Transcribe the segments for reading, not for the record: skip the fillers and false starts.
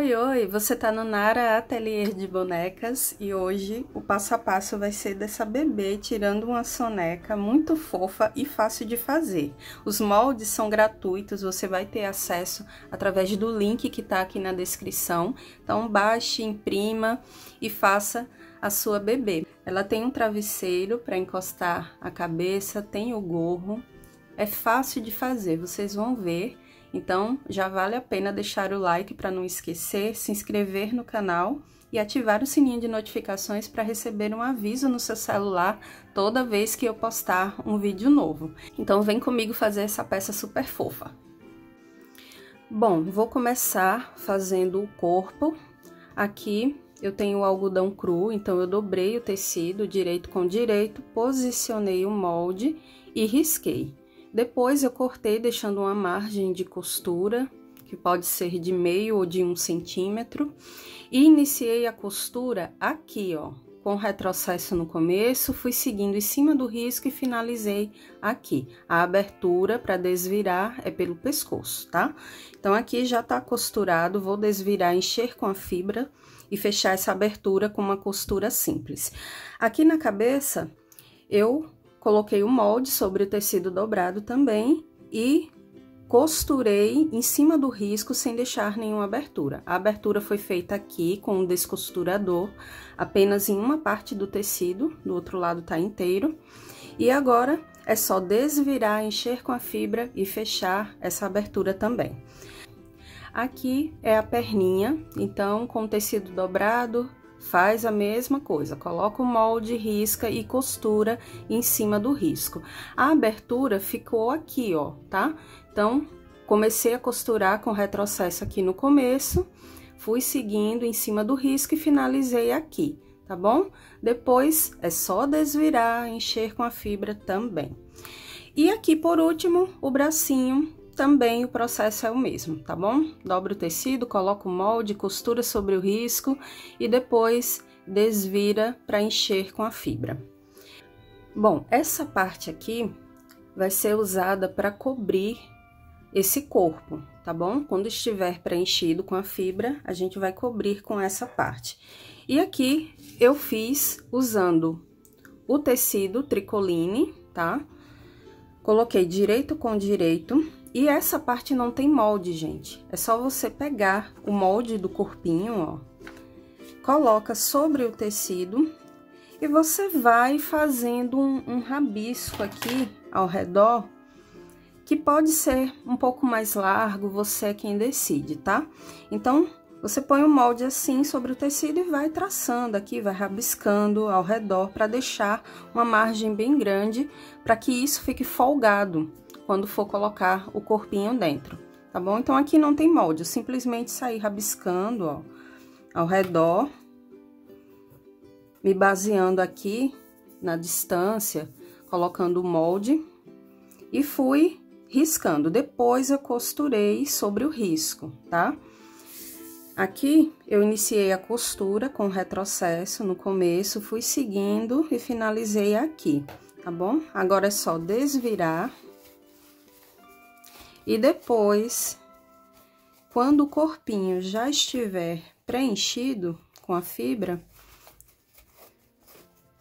Oi, oi! Você tá no Nara Ateliê de Bonecas e hoje o passo a passo vai ser dessa bebê tirando uma soneca muito fofa e fácil de fazer. Os moldes são gratuitos, você vai ter acesso através do link que tá aqui na descrição. Então baixe, imprima e faça a sua bebê. Ela tem um travesseiro para encostar a cabeça, tem o gorro, é fácil de fazer, vocês vão ver. Então, já vale a pena deixar o like para não esquecer, se inscrever no canal e ativar o sininho de notificações para receber um aviso no seu celular toda vez que eu postar um vídeo novo. Então, vem comigo fazer essa peça super fofa. Bom, vou começar fazendo o corpo. Aqui eu tenho o algodão cru, então eu dobrei o tecido direito com direito, posicionei o molde e risquei. Depois eu cortei deixando uma margem de costura, que pode ser de meio ou de 1 centímetro, e iniciei a costura aqui, ó, com retrocesso no começo, fui seguindo em cima do risco e finalizei aqui. A abertura para desvirar é pelo pescoço, tá? Então, aqui já tá costurado, vou desvirar, encher com a fibra e fechar essa abertura com uma costura simples. Aqui na cabeça, eu coloquei o molde sobre o tecido dobrado também e costurei em cima do risco sem deixar nenhuma abertura. A abertura foi feita aqui com um descosturador, apenas em uma parte do tecido, do outro lado tá inteiro. E agora é só desvirar, encher com a fibra e fechar essa abertura também. Aqui é a perninha, então com o tecido dobrado, faz a mesma coisa, coloca o molde, risca e costura em cima do risco. A abertura ficou aqui, ó, tá? Então, comecei a costurar com retrocesso aqui no começo, fui seguindo em cima do risco e finalizei aqui, tá bom? Depois, é só desvirar, encher com a fibra também. E aqui, por último, o bracinho. Também o processo é o mesmo, tá bom? Dobra o tecido, coloca o molde, costura sobre o risco e depois desvira para encher com a fibra. Bom, essa parte aqui vai ser usada para cobrir esse corpo, tá bom? Quando estiver preenchido com a fibra, a gente vai cobrir com essa parte. E aqui eu fiz usando o tecido tricoline, tá? Coloquei direito com direito. E essa parte não tem molde, gente. É só você pegar o molde do corpinho, ó. Coloca sobre o tecido e você vai fazendo um rabisco aqui ao redor, que pode ser um pouco mais largo, você é quem decide, tá? Então, você põe o molde assim sobre o tecido e vai traçando aqui, vai rabiscando ao redor para deixar uma margem bem grande, para que isso fique folgado quando for colocar o corpinho dentro, tá bom? Então, aqui não tem molde, eu simplesmente saí rabiscando, ó, ao redor, me baseando aqui na distância, colocando o molde e fui riscando. Depois, eu costurei sobre o risco, tá? Aqui, eu iniciei a costura com retrocesso no começo, fui seguindo e finalizei aqui, tá bom? Agora, é só desvirar. E depois, quando o corpinho já estiver preenchido com a fibra,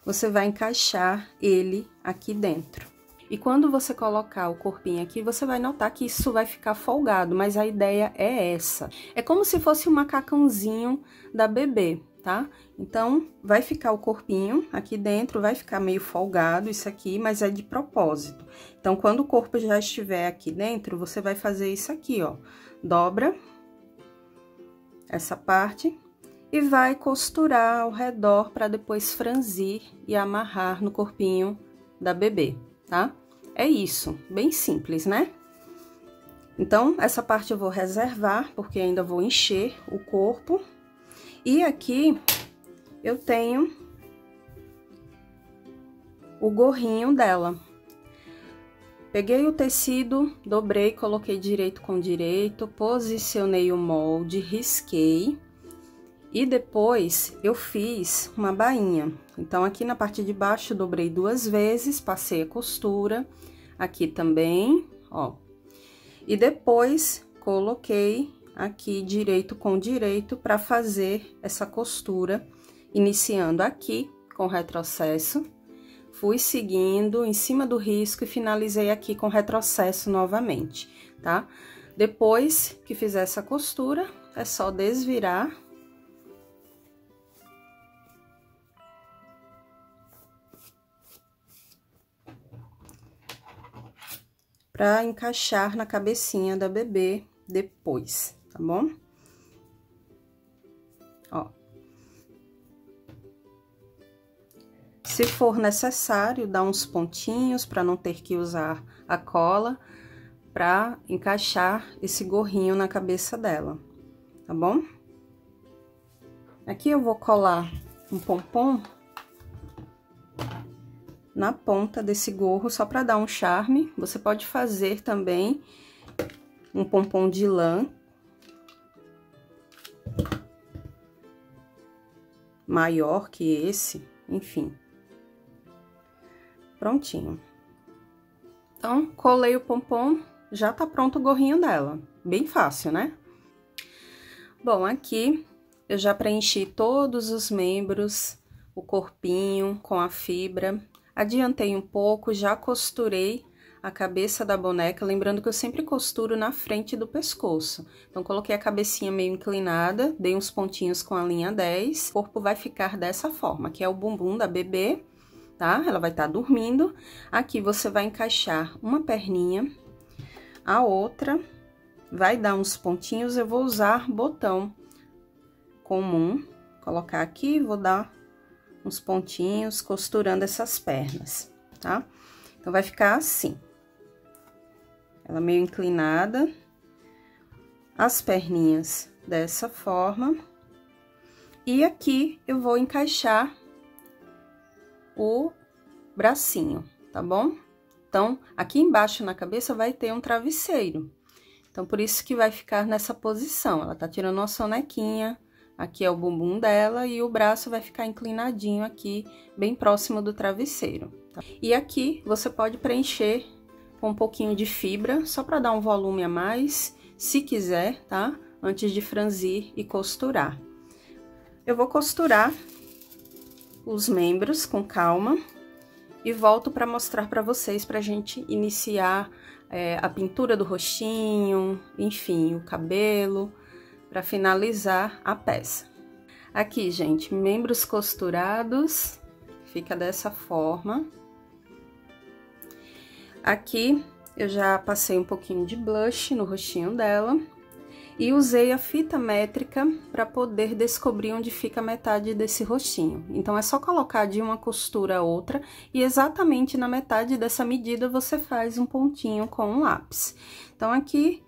você vai encaixar ele aqui dentro. E quando você colocar o corpinho aqui, você vai notar que isso vai ficar folgado, mas a ideia é essa. É como se fosse um macacãozinho da bebê, tá? Então, vai ficar o corpinho aqui dentro, vai ficar meio folgado isso aqui, mas é de propósito. Então, quando o corpo já estiver aqui dentro, você vai fazer isso aqui, ó. Dobra essa parte e vai costurar ao redor para depois franzir e amarrar no corpinho da bebê, tá? É isso, bem simples, né? Então, essa parte eu vou reservar, porque ainda vou encher o corpo. E aqui, eu tenho o gorrinho dela. Peguei o tecido, dobrei, coloquei direito com direito, posicionei o molde, risquei. E depois, eu fiz uma bainha. Então, aqui na parte de baixo, dobrei 2 vezes, passei a costura. Aqui também, ó. E depois, coloquei aqui direito com direito para fazer essa costura, iniciando aqui com retrocesso, fui seguindo em cima do risco e finalizei aqui com retrocesso novamente, tá? Depois que fizer essa costura, é só desvirar. Para encaixar na cabecinha da bebê depois, tá bom? Ó. Se for necessário, dá uns pontinhos para não ter que usar a cola para encaixar esse gorrinho na cabeça dela, tá bom? Aqui eu vou colar um pompom na ponta desse gorro, só para dar um charme. Você pode fazer também um pompom de lã maior que esse, enfim. Prontinho. Então, colei o pompom, já tá pronto o gorrinho dela. Bem fácil, né? Bom, aqui eu já preenchi todos os membros, o corpinho com a fibra. Adiantei um pouco, já costurei a cabeça da boneca, lembrando que eu sempre costuro na frente do pescoço. Então, coloquei a cabecinha meio inclinada, dei uns pontinhos com a linha 10. O corpo vai ficar dessa forma, que é o bumbum da bebê, tá? Ela vai estar dormindo. Aqui você vai encaixar uma perninha, a outra vai dar uns pontinhos. Eu vou usar botão comum, colocar aqui, vou dar uns pontinhos, costurando essas pernas, tá? Então, vai ficar assim. Ela meio inclinada, as perninhas dessa forma. E aqui eu vou encaixar o bracinho, tá bom? Então, aqui embaixo na cabeça vai ter um travesseiro. Então, por isso que vai ficar nessa posição. Ela tá tirando uma sonequinha. Aqui é o bumbum dela e o braço vai ficar inclinadinho aqui, bem próximo do travesseiro. Tá? E aqui você pode preencher com um pouquinho de fibra, só para dar um volume a mais, se quiser, tá? Antes de franzir e costurar. Eu vou costurar os membros com calma e volto para mostrar para vocês, pra gente iniciar a pintura do rostinho, enfim, o cabelo, para finalizar a peça. Aqui, gente, membros costurados, fica dessa forma. Aqui eu já passei um pouquinho de blush no rostinho dela e usei a fita métrica para poder descobrir onde fica a metade desse rostinho. Então, é só colocar de uma costura a outra e exatamente na metade dessa medida você faz um pontinho com um lápis. Então, aqui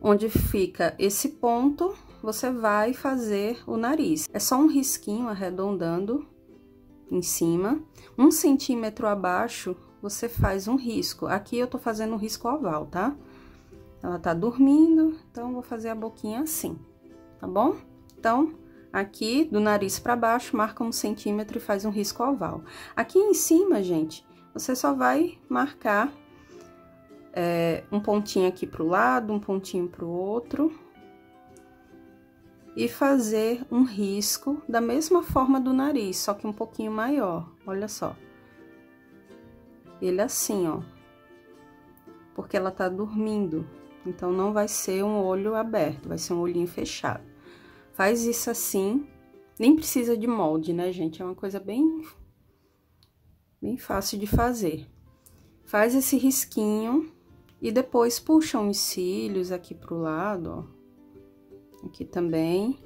onde fica esse ponto, você vai fazer o nariz. É só um risquinho arredondando em cima. 1 centímetro abaixo, você faz um risco. Aqui eu tô fazendo um risco oval, tá? Ela tá dormindo, então vou fazer a boquinha assim, tá bom? Então, aqui do nariz pra baixo, marca 1 centímetro e faz um risco oval. Aqui em cima, gente, você só vai marcar um pontinho aqui pro lado, um pontinho pro outro. E fazer um risco da mesma forma do nariz, só que um pouquinho maior, olha só. Ele assim, ó. Porque ela tá dormindo, então não vai ser um olho aberto, vai ser um olhinho fechado. Faz isso assim, nem precisa de molde, né, gente? É uma coisa bem fácil de fazer. Faz esse risquinho. E depois puxa uns cílios aqui pro lado, ó. Aqui também.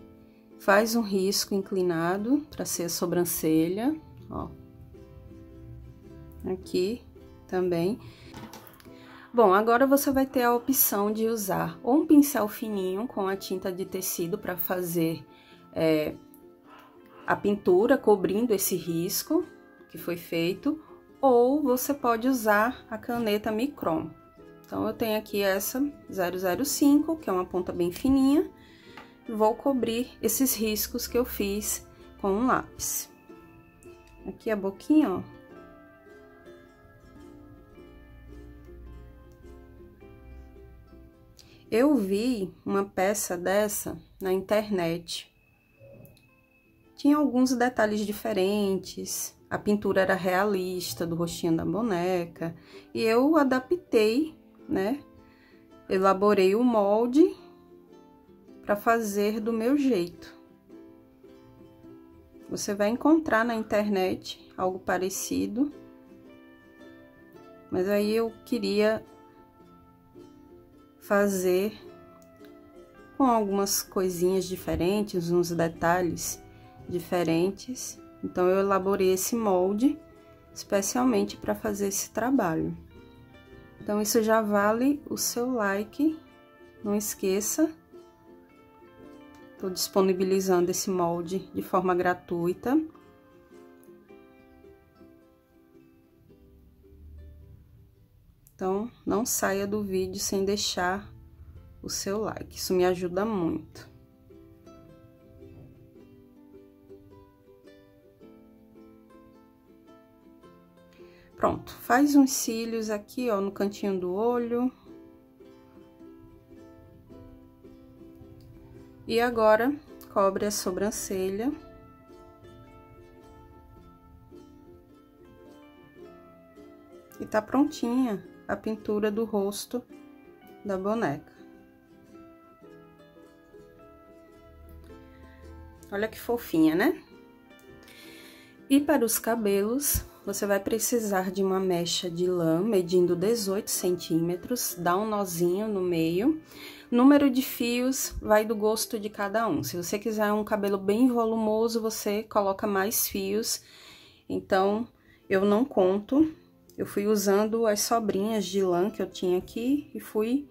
Faz um risco inclinado para ser a sobrancelha, ó. Aqui também. Bom, agora você vai ter a opção de usar ou um pincel fininho com a tinta de tecido para fazer a pintura cobrindo esse risco que foi feito, ou você pode usar a caneta Micron. Então, eu tenho aqui essa 005, que é uma ponta bem fininha, e vou cobrir esses riscos que eu fiz com um lápis. Aqui a boquinha, ó. Eu vi uma peça dessa na internet. Tinha alguns detalhes diferentes, a pintura era realista do rostinho da boneca, e eu adaptei, né? Elaborei o molde para fazer do meu jeito. Você vai encontrar na internet algo parecido, mas aí eu queria fazer com algumas coisinhas diferentes, uns detalhes diferentes. Então, eu elaborei esse molde especialmente para fazer esse trabalho. Então, isso já vale o seu like, não esqueça. Estou disponibilizando esse molde de forma gratuita. Então, não saia do vídeo sem deixar o seu like, isso me ajuda muito. Pronto, faz uns cílios aqui, ó, no cantinho do olho. E agora, cobre a sobrancelha. E tá prontinha a pintura do rosto da boneca. Olha que fofinha, né? E para os cabelos, você vai precisar de uma mecha de lã medindo 18 centímetros, dá um nozinho no meio. Número de fios vai do gosto de cada um. Se você quiser um cabelo bem volumoso, você coloca mais fios. Então, eu não conto. Eu fui usando as sobrinhas de lã que eu tinha aqui e fui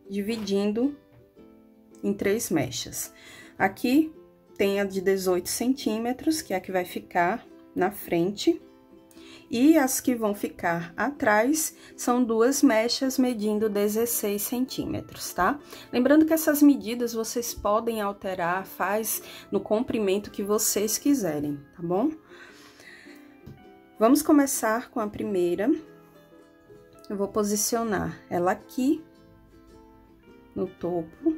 dividindo em 3 mechas. Aqui tem a de 18 centímetros, que é a que vai ficar na frente. E as que vão ficar atrás são 2 mechas medindo 16 centímetros, tá? Lembrando que essas medidas vocês podem alterar, faz no comprimento que vocês quiserem, tá bom? Vamos começar com a primeira. Eu vou posicionar ela aqui no topo.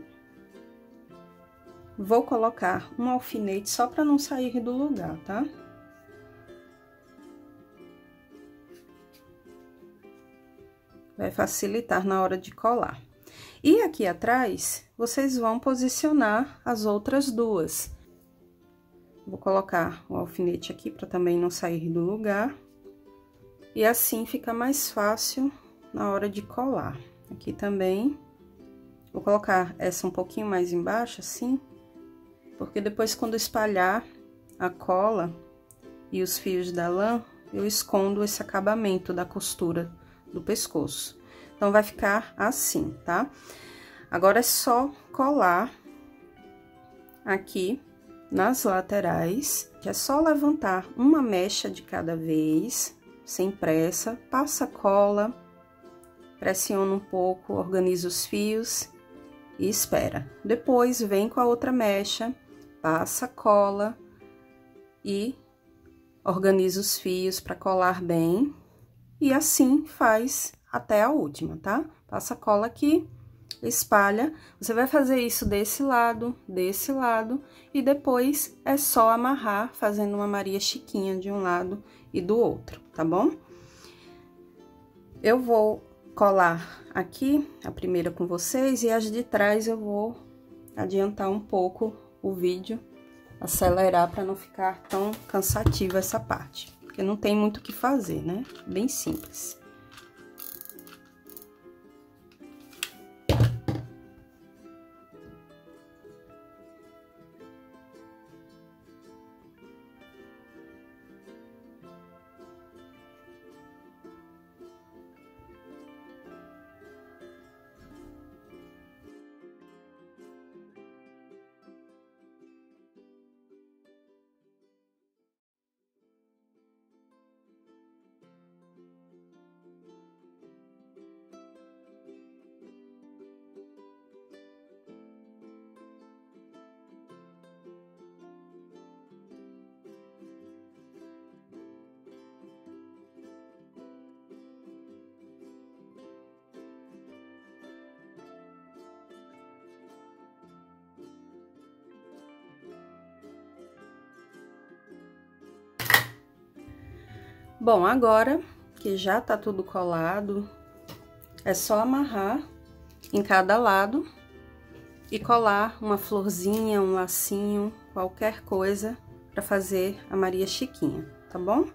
Vou colocar um alfinete só para não sair do lugar, tá? Vai facilitar na hora de colar. E aqui atrás, vocês vão posicionar as outras 2. Vou colocar o alfinete aqui para também não sair do lugar. E assim fica mais fácil na hora de colar. Aqui também. Vou colocar essa um pouquinho mais embaixo, assim. Porque depois, quando espalhar a cola e os fios da lã, eu escondo esse acabamento da costura do pescoço. Então, vai ficar assim, tá? Agora, é só colar aqui nas laterais, que é só levantar uma mecha de cada vez, sem pressa, passa cola, pressiona um pouco, organiza os fios e espera. Depois, vem com a outra mecha, passa cola e organiza os fios para colar bem. E assim faz até a última, tá? Passa cola aqui, espalha. Você vai fazer isso desse lado, e depois é só amarrar, fazendo uma Maria Chiquinha de um lado e do outro, tá bom? Eu vou colar aqui a primeira com vocês e as de trás eu vou adiantar um pouco o vídeo, acelerar para não ficar tão cansativa essa parte. Porque não tem muito o que fazer, né? Bem simples. Bom, agora que já tá tudo colado, é só amarrar em cada lado e colar uma florzinha, um lacinho, qualquer coisa para fazer a Maria Chiquinha, tá bom?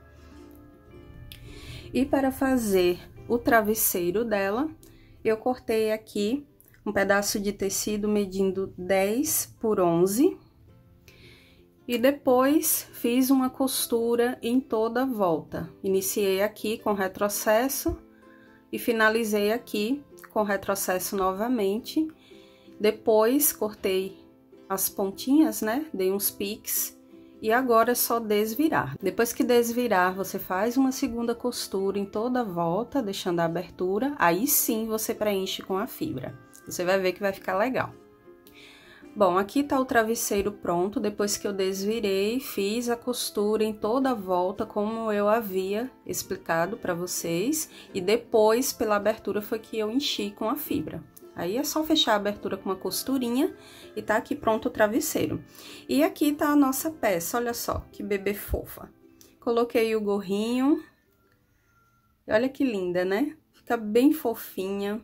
E para fazer o travesseiro dela, eu cortei aqui um pedaço de tecido medindo 10 por 11 e depois fiz uma costura em toda a volta. Iniciei aqui com retrocesso e finalizei aqui com retrocesso novamente. Depois cortei as pontinhas, né? Dei uns piques e agora é só desvirar. Depois que desvirar, você faz uma segunda costura em toda a volta, deixando a abertura. Aí sim você preenche com a fibra. Você vai ver que vai ficar legal. Bom, aqui tá o travesseiro pronto, depois que eu desvirei, fiz a costura em toda a volta, como eu havia explicado para vocês, e depois, pela abertura, foi que eu enchi com a fibra. Aí é só fechar a abertura com uma costurinha e tá aqui pronto o travesseiro. E aqui tá a nossa peça, olha só, que bebê fofa. Coloquei o gorrinho, olha que linda, né? Fica bem fofinha,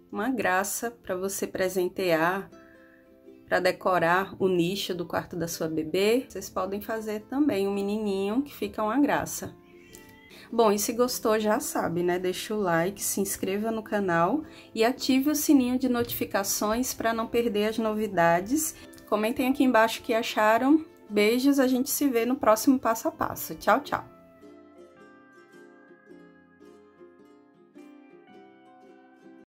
uma graça para você presentear, para decorar o nicho do quarto da sua bebê. Vocês podem fazer também um menininho que fica uma graça. Bom, e se gostou já sabe, né? Deixa o like, se inscreva no canal e ative o sininho de notificações para não perder as novidades. Comentem aqui embaixo o que acharam. Beijos, a gente se vê no próximo passo a passo. Tchau, tchau!